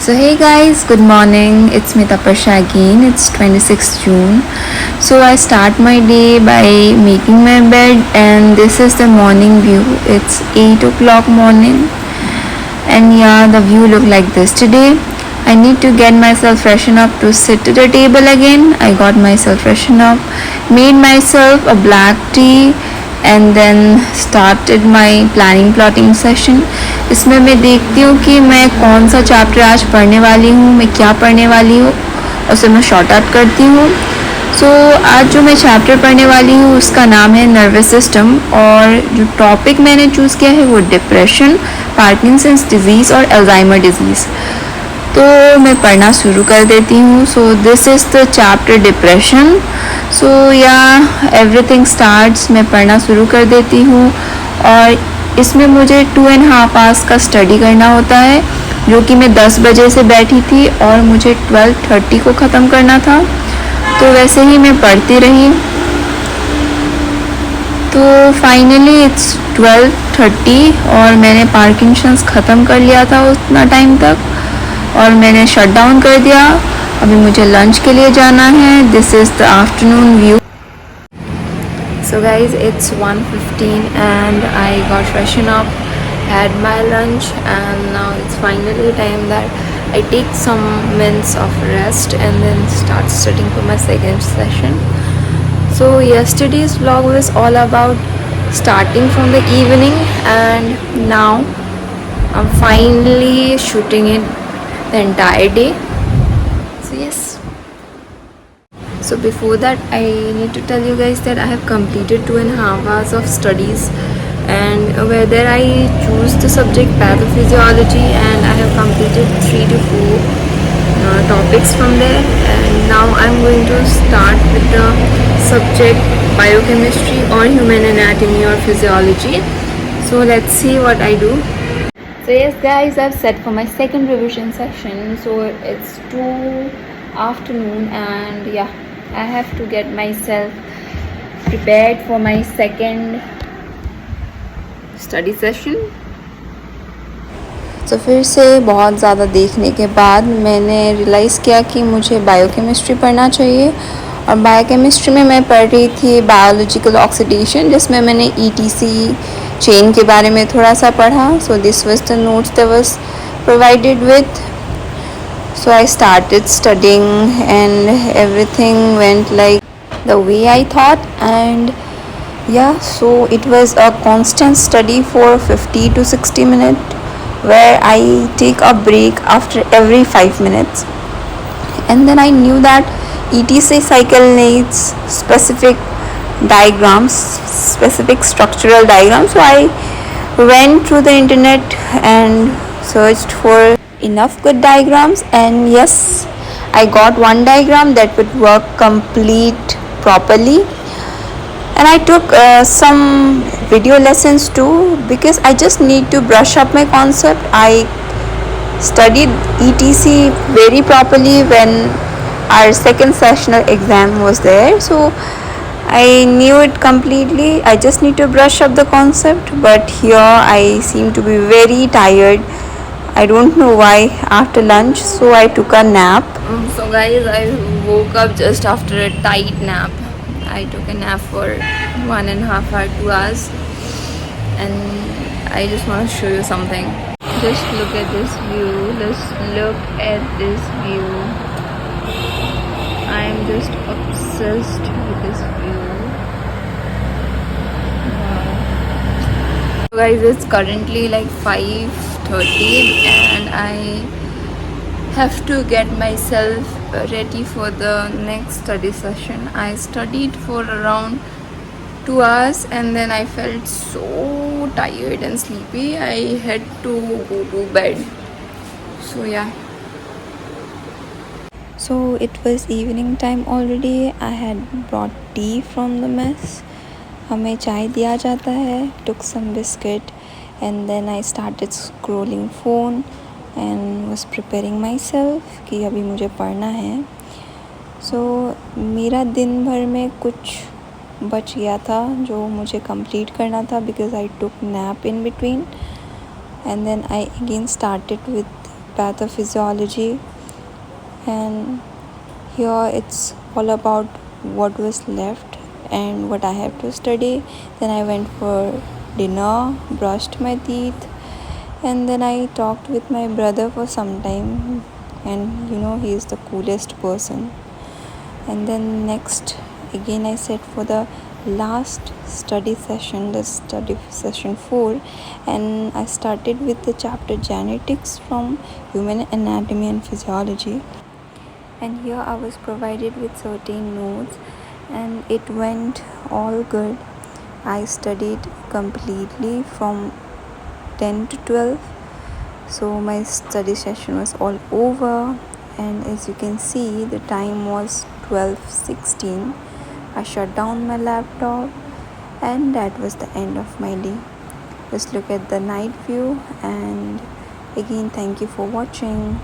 So hey guys, good morning. It's me Tapasya again. It's 26th June. So I start my day by making my bed and this is the morning view. It's 8 o'clock morning and yeah, the view look like this today. I need to get myself freshen up to sit at the table again. I got myself freshen up, made myself a black tea and then started my planning plotting session. इसमें मैं देखती हूँ कि मैं कौन सा chapter आज पढ़ने वाली हूँ, मैं क्या पढ़ने वाली हूँ, उसे मैं शॉर्ट आउट करती हूँ. सो आज जो मैं चैप्टर पढ़ने वाली हूँ उसका नाम है नर्वस सिस्टम और जो टॉपिक मैंने चूज़ किया है वो डिप्रेशन, पार्किंसंस डिजीज़ और अल्जाइमर डिजीज़. तो मैं पढ़ना शुरू कर देती हूँ. So this is the chapter depression. So yeah everything starts. मैं पढ़ना शुरू कर देती हूँ और इसमें मुझे 2.5 आवर्स का स्टडी करना होता है जो कि मैं 10 बजे से बैठी थी और मुझे 12:30 को ख़त्म करना था. तो वैसे ही मैं पढ़ती रही. तो फाइनली इट्स 12:30 और मैंने पार्किंसंस ख़त्म कर लिया था उतना टाइम तक और मैंने शट डाउन कर दिया. अभी मुझे लंच के लिए जाना है. This is the afternoon view. So guys, it's 1:15 and I got freshen up, had my lunch and now it's finally time that I take some minutes of rest and then start studying for my second session. So yesterday's vlog was all about starting from the evening and now I'm finally shooting it the entire day. So yes. So before that I need to tell you guys that I have completed 2.5 hours of studies and whether I choose the subject pathophysiology and I have completed 3 to 4 topics from there and now I'm going to start with the subject biochemistry or human anatomy or physiology. So let's see what I do. So yes guys, I've set for my second revision session. So it's 2 afternoon and yeah, I have to get myself prepared for my second study session. तो फिर से बहुत ज़्यादा देखने के बाद मैंने realise किया कि मुझे बायोकेमिस्ट्री पढ़ना चाहिए और बायोकेमिस्ट्री में मैं पढ़ रही थी बायोलॉजिकल ऑक्सीडेशन जिसमें मैंने ETC चेन के बारे में थोड़ा सा पढ़ा. So this was the notes that was provided with. So I started studying and everything went like the way I thought and yeah, so it was a constant study for 50 to 60 minutes where I take a break after every 5 minutes and then I knew that ETC cycle needs specific diagrams, specific structural diagrams. So I went through the internet and searched for enough good diagrams and yes, I got one diagram that would work complete properly and I took some video lessons too because I just need to brush up my concept. I studied ETC very properly when our second sessional exam was there, so I knew it completely. I just need to brush up the concept, but here I seem to be very tired. I don't know why after lunch, so I took a nap. So guys, I woke up just after a tight nap. I took a nap for 1.5 or 2 hours and I just want to show you something. Just look at this view. Just look at this view. I am just obsessed with this view. Wow. So guys, it's currently like 5:30 and I have to get myself ready for the next study session. I studied for around 2 hours and then I felt so tired and sleepy. I had to go to bed. So yeah. So it was evening time already. I had brought tea from the mess. हमें चाय दिया जाता है. Took some biscuit and then I started scrolling phone and was preparing myself कि अभी मुझे पढ़ना है. So मेरा दिन भर में कुछ बच गया था जो मुझे कंप्लीट करना था because I took nap in between and then I again started with pathophysiology, and here it's all about what was left and what I have to study. Then I went for dinner, brushed my teeth, and then I talked with my brother for some time, and he is the coolest person. And then next again I sat for the last study session, the study session 4, and I started with the chapter genetics from human anatomy and physiology. And here I was provided with certain notes, and it went all good. I studied completely from 10 to 12, so my study session was all over, and as you can see the time was 12:16. I shut down my laptop, and that was the end of my day. Just look at the night view, and again thank you for watching.